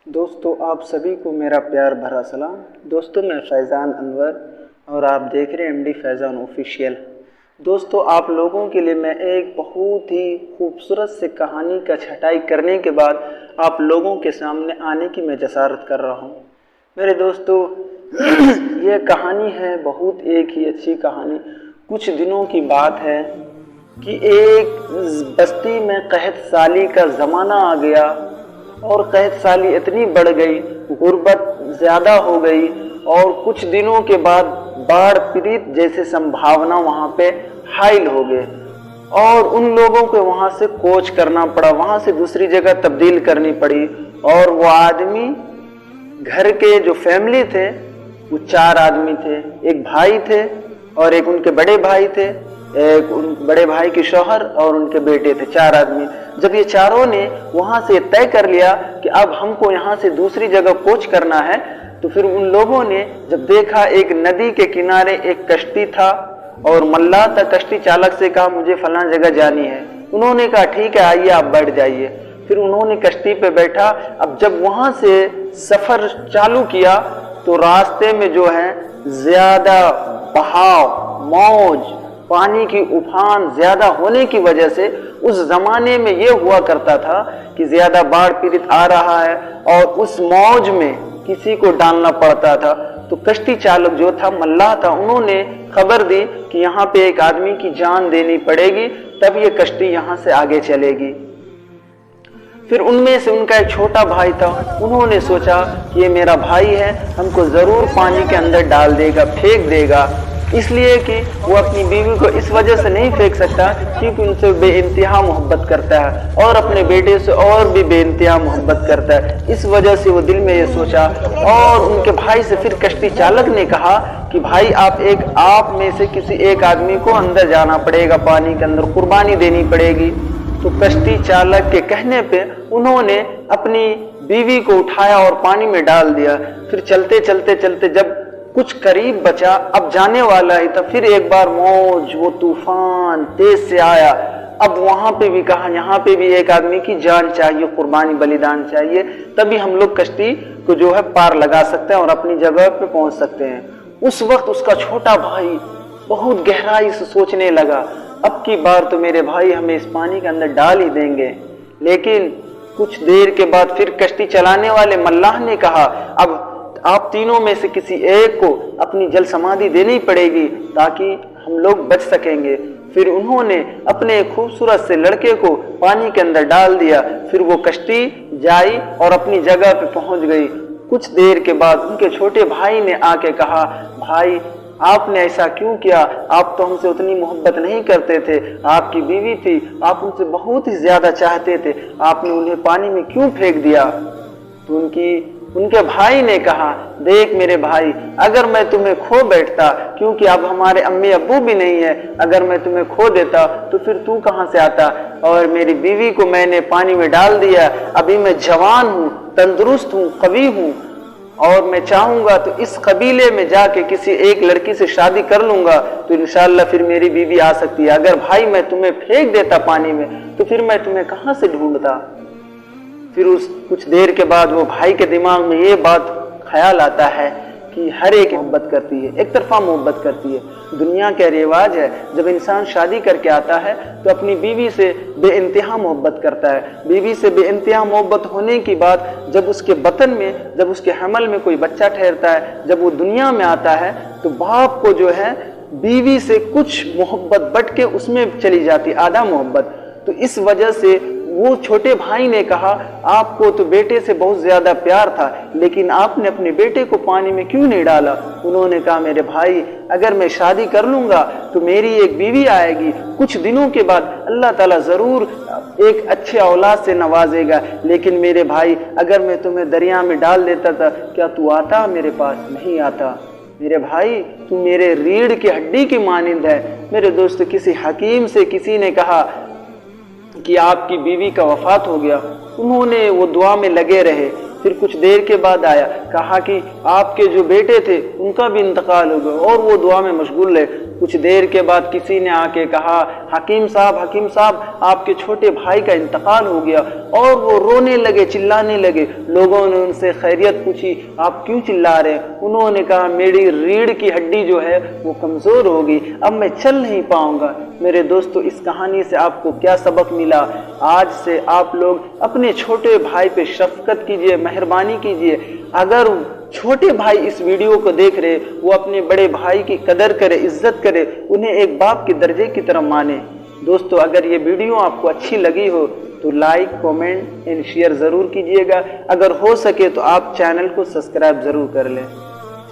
दोस्तों आप सभी को मेरा प्यार भरा सलाम। दोस्तों मैं फैज़ान अनवर और आप देख रहे हैं एमडी फैज़ान ऑफिशियल। दोस्तों आप लोगों के लिए मैं एक बहुत ही खूबसूरत से कहानी का छटाई करने के बाद आप लोगों के सामने आने की मैं जसारत कर रहा हूँ। मेरे दोस्तों ये कहानी है बहुत एक ही अच्छी कहानी। कुछ दिनों की बात है कि एक बस्ती में कहत साली का ज़माना आ गया और कहत साली इतनी बढ़ गई, गुर्बत ज़्यादा हो गई और कुछ दिनों के बाद बाढ़ पीड़ित जैसे संभावना वहाँ पे हाइल हो गए और उन लोगों को वहाँ से कोच करना पड़ा, वहाँ से दूसरी जगह तब्दील करनी पड़ी। और वो आदमी घर के जो फैमिली थे वो 4 आदमी थे, एक भाई थे और एक उनके बड़े भाई थे, एक उन बड़े भाई के शौहर और उनके बेटे थे, 4 आदमी। जब ये चारों ने वहां से तय कर लिया कि अब हमको यहाँ से दूसरी जगह कोच करना है, तो फिर उन लोगों ने जब देखा एक नदी के किनारे एक कश्ती था और मल्लाह था, कश्ती चालक से कहा मुझे फलां जगह जानी है। उन्होंने कहा ठीक है आइए आप बैठ जाइए। फिर उन्होंने कश्ती पे बैठा। अब जब वहां से सफर चालू किया तो रास्ते में जो है ज्यादा बहाव, मौज, पानी की उफान ज्यादा होने की वजह से उस जमाने में ये हुआ करता था कि ज्यादा बाढ़ पीड़ित आ रहा है और उस मौज में किसी को डालना पड़ता था। तो कश्ती चालक जो था, मल्लाह था, उन्होंने खबर दी कि यहाँ पे एक आदमी की जान देनी पड़ेगी तब ये कश्ती यहाँ से आगे चलेगी। फिर उनमें से उनका एक छोटा भाई था, उन्होंने सोचा कि ये मेरा भाई है, हमको जरूर पानी के अंदर डाल देगा, फेंक देगा, इसलिए कि वो अपनी बीवी को इस वजह से नहीं फेंक सकता क्योंकि उनसे बेइंतहा मोहब्बत करता है और अपने बेटे से और भी बेइंतहा मोहब्बत करता है। इस वजह से वो दिल में ये सोचा और उनके भाई से फिर कश्ती चालक ने कहा कि भाई आप में से किसी एक आदमी को अंदर जाना पड़ेगा, पानी के अंदर कुर्बानी देनी पड़ेगी। तो कश्ती चालक के कहने पे उन्होंने अपनी बीवी को उठाया और पानी में डाल दिया। फिर चलते चलते चलते जब कुछ करीब बचा, अब जाने वाला ही था, फिर एक बार मौज, वो तूफान तेज से आया। अब वहां पे भी कहा यहाँ पे भी एक आदमी की जान चाहिए, कुर्बानी बलिदान चाहिए, तभी हम लोग कश्ती को जो है पार लगा सकते हैं और अपनी जगह पे पहुंच सकते हैं। उस वक्त उसका छोटा भाई बहुत गहराई से सोचने लगा, अब की बार तो मेरे भाई हमें इस पानी के अंदर डाल ही देंगे। लेकिन कुछ देर के बाद फिर कश्ती चलाने वाले मल्लाह ने कहा अब आप तीनों में से किसी एक को अपनी जल समाधि देनी पड़ेगी ताकि हम लोग बच सकेंगे। फिर उन्होंने अपने खूबसूरत से लड़के को पानी के अंदर डाल दिया। फिर वो कश्ती जाई और अपनी जगह पे पहुंच गई। कुछ देर के बाद उनके छोटे भाई ने आके कहा भाई आपने ऐसा क्यों किया, आप तो हमसे उतनी मोहब्बत नहीं करते थे, आपकी बीवी थी, आप उनसे बहुत ही ज्यादा चाहते थे, आपने उन्हें पानी में क्यों फेंक दिया। तो उनके भाई ने कहा देख मेरे भाई, अगर मैं तुम्हें खो बैठता, क्योंकि अब हमारे अम्मी अब्बू भी नहीं है, अगर मैं तुम्हें खो देता तो फिर तू कहां से आता, और मेरी बीवी को मैंने पानी में डाल दिया, अभी मैं जवान हूं, तंदुरुस्त हूं, कवि हूं और मैं चाहूंगा तो इस कबीले में जाके किसी एक लड़की से शादी कर लूंगा तो इंशाअल्लाह फिर मेरी बीवी आ सकती है। अगर भाई मैं तुम्हें फेंक देता पानी में तो फिर मैं तुम्हें कहां से ढूंढता। फिर उस कुछ देर के बाद वो भाई के दिमाग में ये बात ख्याल आता है कि हर एक मोहब्बत करती है, एक तरफा मोहब्बत करती है। दुनिया का रिवाज है जब इंसान शादी करके आता है तो अपनी बीवी से बेइंतहा मोहब्बत करता है। बीवी से बेइंतहा मोहब्बत होने की बात जब उसके बतन में, जब उसके हमल में कोई बच्चा ठहरता है, जब वो दुनिया में आता है तो बाप को जो है बीवी से कुछ मोहब्बत बट के उसमें चली जाती, आधा मोहब्बत। तो इस वजह से वो छोटे भाई ने कहा आपको तो बेटे से बहुत ज्यादा प्यार था, लेकिन आपने अपने बेटे को पानी में क्यों नहीं डाला। उन्होंने कहा मेरे भाई अगर मैं शादी कर लूंगा तो मेरी एक बीवी आएगी, कुछ दिनों के बाद अल्लाह ताला जरूर एक अच्छे औलाद से नवाजेगा, लेकिन मेरे भाई अगर मैं तुम्हें दरिया में डाल देता था क्या तू आता मेरे पास, नहीं आता। मेरे भाई तू मेरे रीढ़ की हड्डी की मानिंद है। मेरे दोस्त किसी हकीम से किसी ने कहा कि आपकी बीवी का वफात हो गया, उन्होंने वो दुआ में लगे रहे। फिर कुछ देर के बाद आया, कहा कि आपके जो बेटे थे उनका भी इंतकाल हो गया और वो दुआ में मशगूल रहे। कुछ देर के बाद किसी ने आके कहा, हकीम साहब आपके छोटे भाई का इंतकाल हो गया। और वो रोने लगे, चिल्लाने लगे। लोगों ने उनसे खैरियत पूछी, आप क्यों चिल्ला रहे हैं? उन्होंने कहा, मेरी रीढ़ की हड्डी जो है वो कमज़ोर हो गई, अब मैं चल नहीं पाऊंगा। मेरे दोस्तों, इस कहानी से आपको क्या सबक मिला? आज से आप लोग अपने छोटे भाई पे शफकत कीजिए, मेहरबानी कीजिए। अगर छोटे भाई इस वीडियो को देख रहे, वो अपने बड़े भाई की कदर करे, इज्जत करे, उन्हें एक बाप के दर्जे की तरह माने। दोस्तों, अगर ये वीडियो आपको अच्छी लगी हो तो लाइक, कमेंट एंड शेयर ज़रूर कीजिएगा। अगर हो सके तो आप चैनल को सब्सक्राइब ज़रूर कर लें।